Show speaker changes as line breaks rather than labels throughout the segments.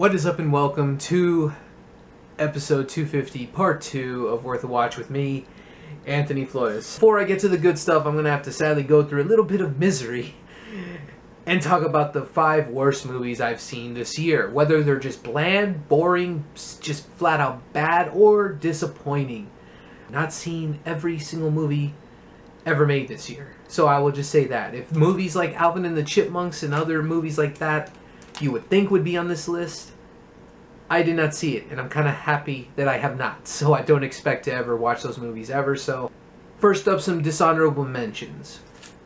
What is up and welcome to episode 250, part 2 of Worth a Watch with me, Anthony Flores. Before I get to the good stuff, I'm going to have to sadly go through a little bit of misery and talk about the 5 worst movies I've seen this year. Whether they're just bland, boring, just flat out bad, or disappointing. Not seen every single movie ever made this year. So I will just say that. If movies like Alvin and the Chipmunks and other movies like that you would think would be on this list, I did not see it, and I'm kind of happy that I have not, so I don't expect to ever watch those movies ever. So first up, some dishonorable mentions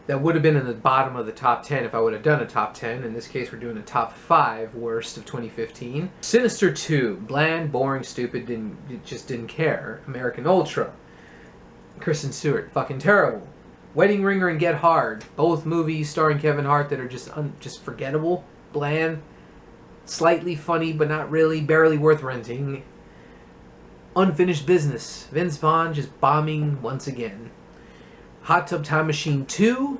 that would have been in the bottom of the top 10 if I would have done a top 10. In this case, we're doing a top 5 worst of 2015. Sinister 2, bland, boring, stupid, just didn't care. American Ultra, Kristen Stewart, fucking terrible. Wedding Ringer and Get Hard, both movies starring Kevin Hart that are just forgettable, bland, slightly funny but not really, barely worth renting. Unfinished Business, Vince Vaughn just bombing once again. Hot Tub Time Machine 2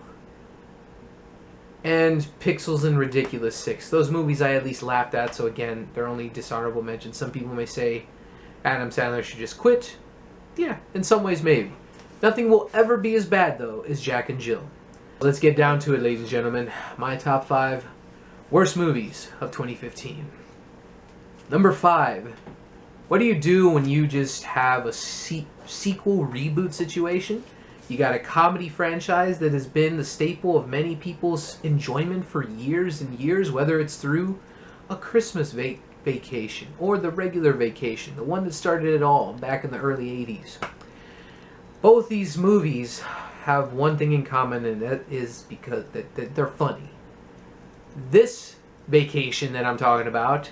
and Pixels and Ridiculous 6. Those movies I at least laughed at, so again, they're only dishonorable mentions. Some people may say Adam Sandler should just quit. Yeah, in some ways maybe. Nothing will ever be as bad though as Jack and Jill. Let's get down to it, ladies and gentlemen. My top 5 worst movies of 2015. Number 5. What do you do when you just have a sequel reboot situation? You got a comedy franchise that has been the staple of many people's enjoyment for years and years, whether it's through a Christmas vacation or the regular vacation, the one that started it all back in the early 80s. Both these movies have one thing in common, and that is because that they're funny. This vacation that I'm talking about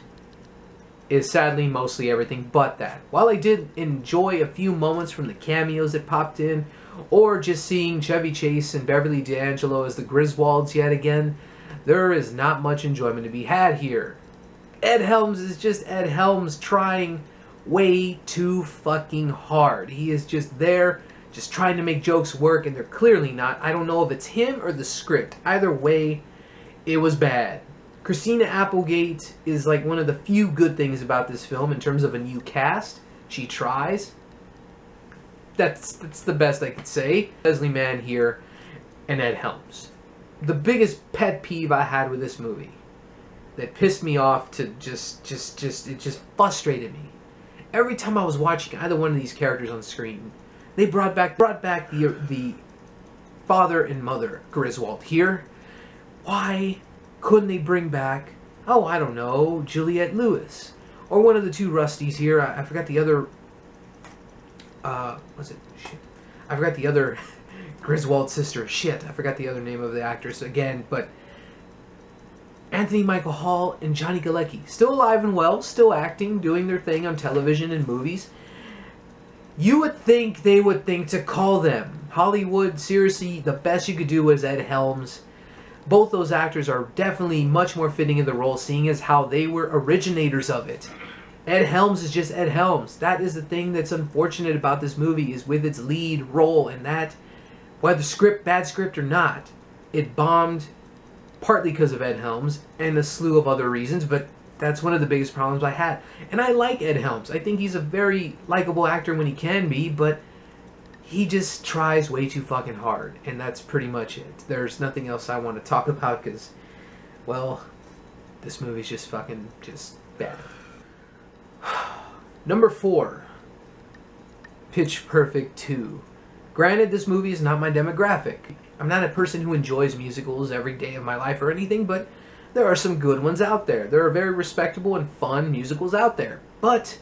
is sadly mostly everything but that. While I did enjoy a few moments from the cameos that popped in, or just seeing Chevy Chase and Beverly D'Angelo as the Griswolds yet again, there is not much enjoyment to be had here. Ed Helms is just Ed Helms trying way too fucking hard. He is just there, just trying to make jokes work, and they're clearly not. I don't know if it's him or the script. Either way, it was bad. Christina Applegate is like one of the few good things about this film in terms of a new cast. She tries. That's the best I could say. Leslie Mann here and Ed Helms. The biggest pet peeve I had with this movie that pissed me off to it just frustrated me. Every time I was watching either one of these characters on screen, they brought back the father and mother Griswold. Here, why couldn't they bring back, oh, I don't know, Juliette Lewis? Or one of the two Rusties here. I forgot the other, I forgot the other Griswold sister. Shit, I forgot the other name of the actress again. But Anthony Michael Hall and Johnny Galecki, still alive and well, still acting, doing their thing on television and movies. You would think they would think to call them. Hollywood, seriously, the best you could do was Ed Helms. Both those actors are definitely much more fitting in the role, seeing as how they were originators of it. Ed Helms is just Ed Helms. That is the thing that's unfortunate about this movie, is with its lead role, and that, whether bad script or not, it bombed partly because of Ed Helms and a slew of other reasons, but that's one of the biggest problems I had. And I like Ed Helms. I think he's a very likable actor when he can be, but he just tries way too fucking hard, and that's pretty much it. There's nothing else I want to talk about because, well, this movie's just fucking bad. Number 4, Pitch Perfect 2. Granted, this movie is not my demographic. I'm not a person who enjoys musicals every day of my life or anything, but there are some good ones out there. There are very respectable and fun musicals out there, but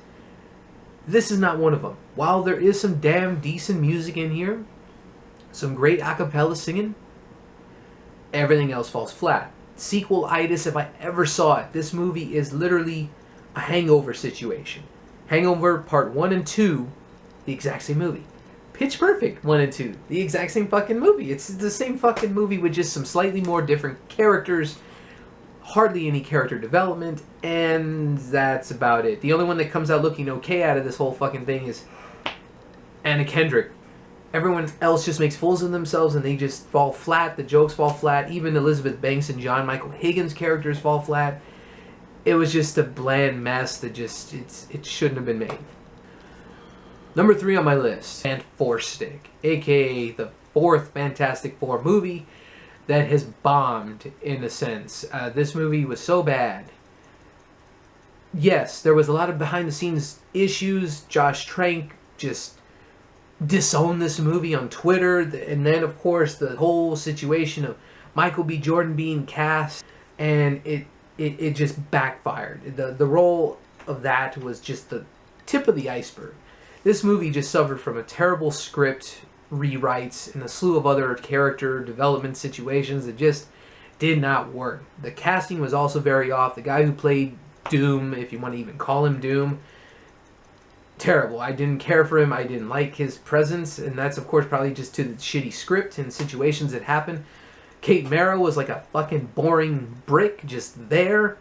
this is not one of them. While there is some damn decent music in here, some great a cappella singing, everything else falls flat. Sequel-itis if I ever saw it. This movie is literally a Hangover situation. Hangover Part 1 and 2, the exact same movie. Pitch Perfect 1 and 2, the exact same fucking movie. It's the same fucking movie with just some slightly more different characters, hardly any character development, and that's about it. The only one that comes out looking okay out of this whole fucking thing is Anna Kendrick. Everyone else just makes fools of themselves and they just fall flat. The jokes fall flat. Even Elizabeth Banks and John Michael Higgins' characters fall flat. it was just a bland mess that just it shouldn't have been made. Number 3 on my list, Fantastic, aka the 4th Fantastic Four movie that has bombed in a sense. This movie was so bad. Yes, there was a lot of behind the scenes issues. Josh Trank just disowned this movie on Twitter, and then of course the whole situation of Michael B. Jordan being cast, and it just backfired. The role of that was just the tip of the iceberg. This movie just suffered from a terrible script, rewrites, and a slew of other character development situations that just did not work. The casting was also very off. The guy who played Doom, if you want to even call him Doom, terrible. I didn't care for him. I didn't like his presence, and that's of course probably just to the shitty script and situations that happened. Kate Mara was like a fucking boring brick, just there.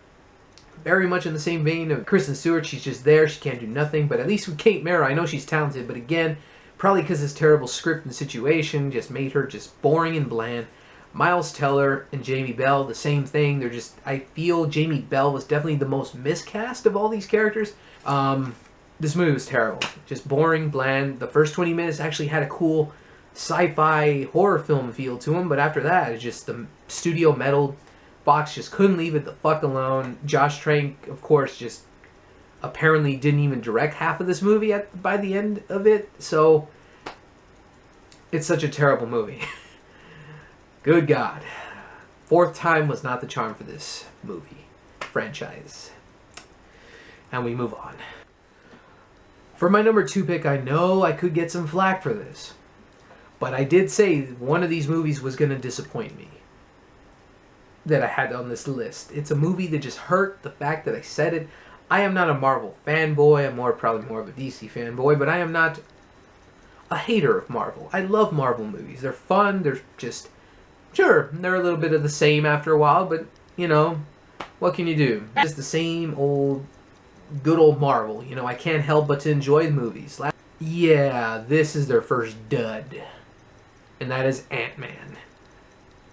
Very much in the same vein of Kristen Stewart. She's just there. She can't do nothing. But at least with Kate Mara, I know she's talented. But again, probably because this terrible script and situation just made her just boring and bland. Miles Teller and Jamie Bell, the same thing. They're just, I feel Jamie Bell was definitely the most miscast of all these characters. This movie was terrible. Just boring, bland. The first 20 minutes actually had a cool sci-fi horror film feel to them. But after that, it's just the studio meddled. Fox just couldn't leave it the fuck alone. Josh Trank, of course, just apparently didn't even direct half of this movie by the end of it. So, it's such a terrible movie. Good God. 4th time was not the charm for this movie franchise. And we move on. For my number 2 pick, I know I could get some flack for this. But I did say one of these movies was going to disappoint me. That I had on this list. It's a movie that just hurt the fact that I said it. I am not a Marvel fanboy. I'm probably more of a DC fanboy, but I am not a hater of Marvel. I love Marvel movies. They're fun. They're just, sure, they're a little bit of the same after a while, but, you know, what can you do? It's the same old, good old Marvel. You know, I can't help but to enjoy the movies. Yeah, this is their first dud. And that is AntMan.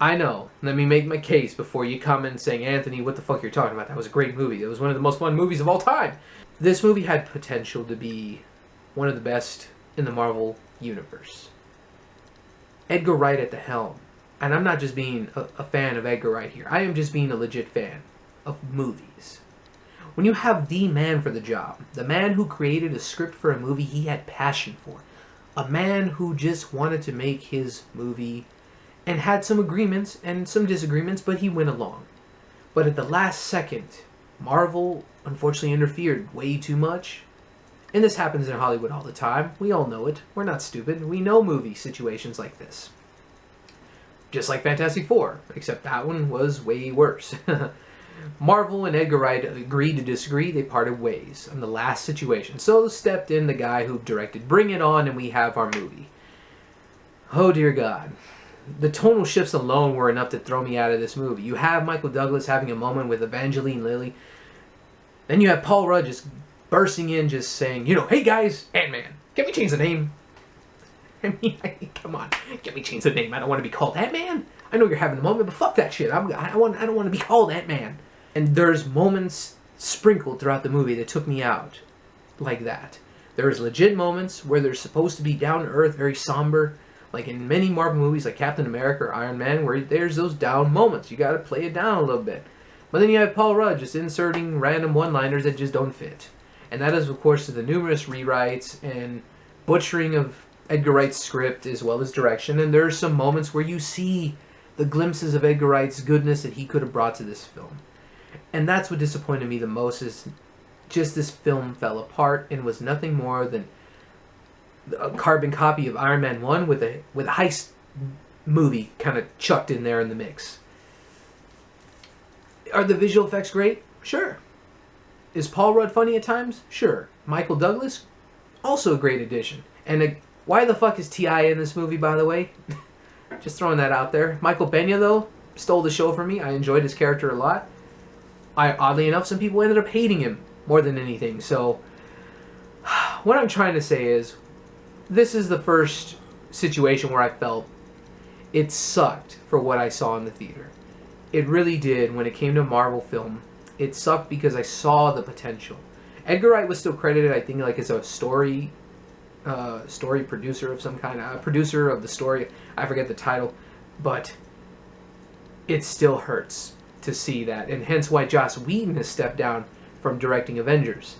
I know. Let me make my case before you comment saying, Anthony, what the fuck you're talking about? That was a great movie. It was one of the most fun movies of all time. This movie had potential to be one of the best in the Marvel universe. Edgar Wright at the helm. And I'm not just being a fan of Edgar Wright here. I am just being a legit fan of movies. When you have the man for the job, the man who created a script for a movie he had passion for, a man who just wanted to make his movie and had some agreements and some disagreements, but he went along. But at the last second, Marvel unfortunately interfered way too much. And this happens in Hollywood all the time. We all know it. We're not stupid. We know movie situations like this. Just like Fantastic Four, except that one was way worse. Marvel and Edgar Wright agreed to disagree. They parted ways on the last situation. So stepped in the guy who directed Bring It On, and we have our movie. Oh dear God. The tonal shifts alone were enough to throw me out of this movie. You have Michael Douglas having a moment with Evangeline Lilly. Then you have Paul Rudd just bursting in, just saying, you know, hey guys, Ant-Man, can we change the name? I mean, come on, can we change the name? I don't want to be called Ant-Man. I know you're having a moment, but fuck that shit. I don't want to be called Ant-Man. And there's moments sprinkled throughout the movie that took me out like that. There's legit moments where they're supposed to be down to earth, very somber. Like in many Marvel movies like Captain America or Iron Man, where there's those down moments. You gotta play it down a little bit. But then you have Paul Rudd just inserting random one-liners that just don't fit. And that is, of course, to the numerous rewrites and butchering of Edgar Wright's script as well as direction. And there's some moments where you see the glimpses of Edgar Wright's goodness that he could have brought to this film. And that's what disappointed me the most, is just this film fell apart and was nothing more than a carbon copy of Iron Man 1 with a heist movie kind of chucked in there in the mix. Are the visual effects great? Sure. Is Paul Rudd funny at times? Sure. Michael Douglas? Also a great addition. And why the fuck is T.I. in this movie, by the way? Just throwing that out there. Michael Pena, though, stole the show for me. I enjoyed his character a lot. Oddly enough, some people ended up hating him more than anything. So, what I'm trying to say is, this is the first situation where I felt it sucked for what I saw in the theater. It really did when it came to Marvel film. it sucked because I saw the potential. Edgar Wright was still credited, I think, like as a story producer of some kind, producer of the story. I forget the title, but it still hurts to see that, and hence why Joss Whedon has stepped down from directing Avengers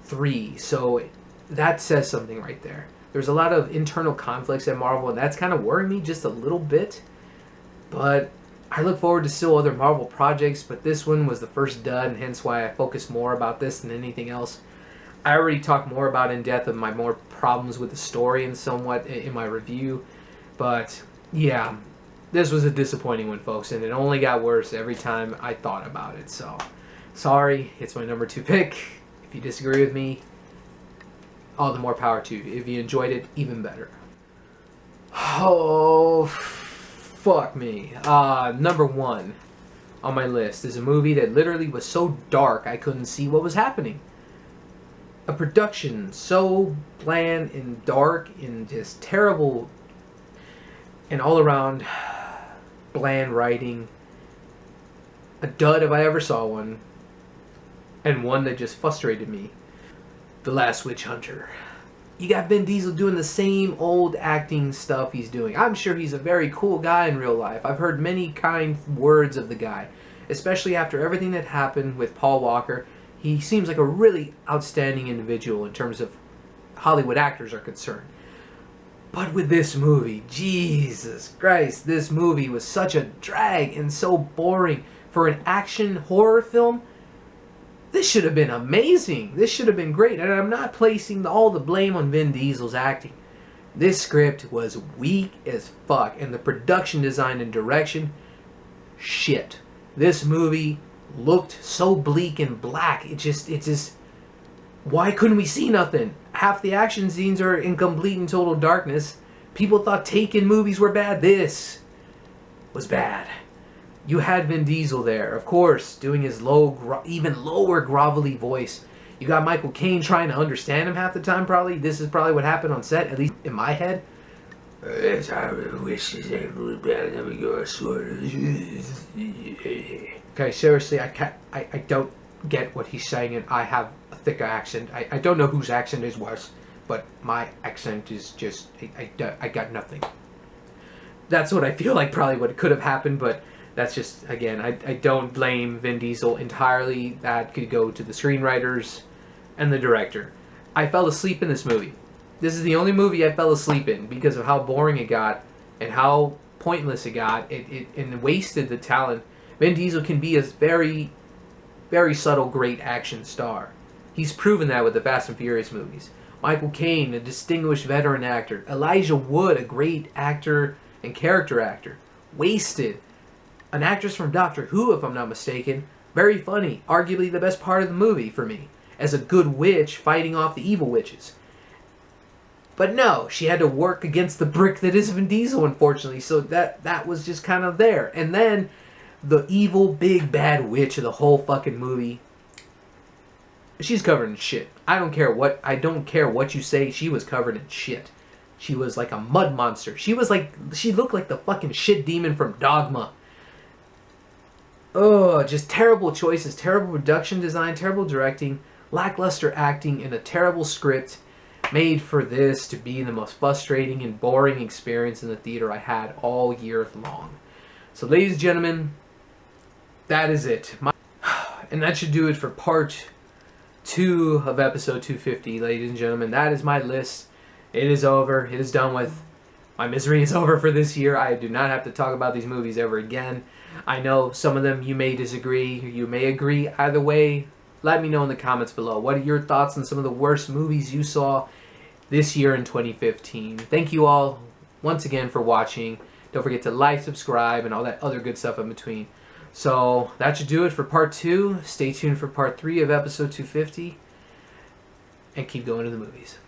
3. So that says something right there. There's a lot of internal conflicts at Marvel, and that's kind of worrying me just a little bit. But I look forward to still other Marvel projects, but this one was the first dud, and hence why I focus more about this than anything else. I already talked more about in depth of my more problems with the story and somewhat in my review. But yeah, this was a disappointing one, folks, and it only got worse every time I thought about it. So, sorry, it's my number 2 pick. If you disagree with me, all the more power to you. If you enjoyed it, even better. Oh, fuck me. Number 1 on my list is a movie that literally was so dark I couldn't see what was happening. A production so bland and dark and just terrible and all around bland writing. A dud if I ever saw one. And one that just frustrated me. The Last Witch Hunter. You got Vin Diesel doing the same old acting stuff he's doing. I'm sure he's a very cool guy in real life. I've heard many kind words of the guy. Especially after everything that happened with Paul Walker. He seems like a really outstanding individual in terms of Hollywood actors are concerned. But with this movie, Jesus Christ, this movie was such a drag and so boring. For an action horror film, this should have been amazing. This should have been great. And I'm not placing all the blame on Vin Diesel's acting. This script was weak as fuck. And the production design and direction, shit. This movie looked so bleak and black. It just, why couldn't we see nothing? Half the action scenes are in complete and total darkness. People thought Taken movies were bad. This was bad. You had Vin Diesel there, of course, doing his low, even lower grovelly voice. You got Michael Caine trying to understand him half the time, probably. This is probably what happened on set, at least in my head. Yes, I wish this ain't really bad. Let me go a sword. Okay, seriously, I don't get what he's saying, and I have a thicker accent. I don't know whose accent is worse, but my accent is just, I got nothing. That's what I feel like probably what could have happened, but that's just, again, I don't blame Vin Diesel entirely. That could go to the screenwriters and the director. I fell asleep in this movie. This is the only movie I fell asleep in because of how boring it got and how pointless it got. It wasted the talent. Vin Diesel can be a very, very subtle, great action star. He's proven that with the Fast and Furious movies. Michael Caine, a distinguished veteran actor. Elijah Wood, a great actor and character actor. Wasted. An actress from Doctor Who, if I'm not mistaken. Very funny. Arguably the best part of the movie for me. As a good witch fighting off the evil witches. But no, she had to work against the brick that is Vin Diesel, unfortunately. So that was just kind of there. And then the evil big bad witch of the whole fucking movie. She's covered in shit. I don't care what you say. She was covered in shit. She was like a mud monster. She looked like the fucking shit demon from Dogma. Oh, just terrible choices, terrible production design, terrible directing, lackluster acting, and a terrible script made for this to be the most frustrating and boring experience in the theater I had all year long. So, ladies and gentlemen, that is it. And that should do it for part 2 of episode 250, ladies and gentlemen. That is my list. It is over. It is done with. My misery is over for this year. I do not have to talk about these movies ever again. I know some of them you may disagree, you may agree. Either way, let me know in the comments below. What are your thoughts on some of the worst movies you saw this year in 2015? Thank you all once again for watching. Don't forget to like, subscribe, and all that other good stuff in between. So that should do it for part 2. Stay tuned for part 3 of episode 250. And keep going to the movies.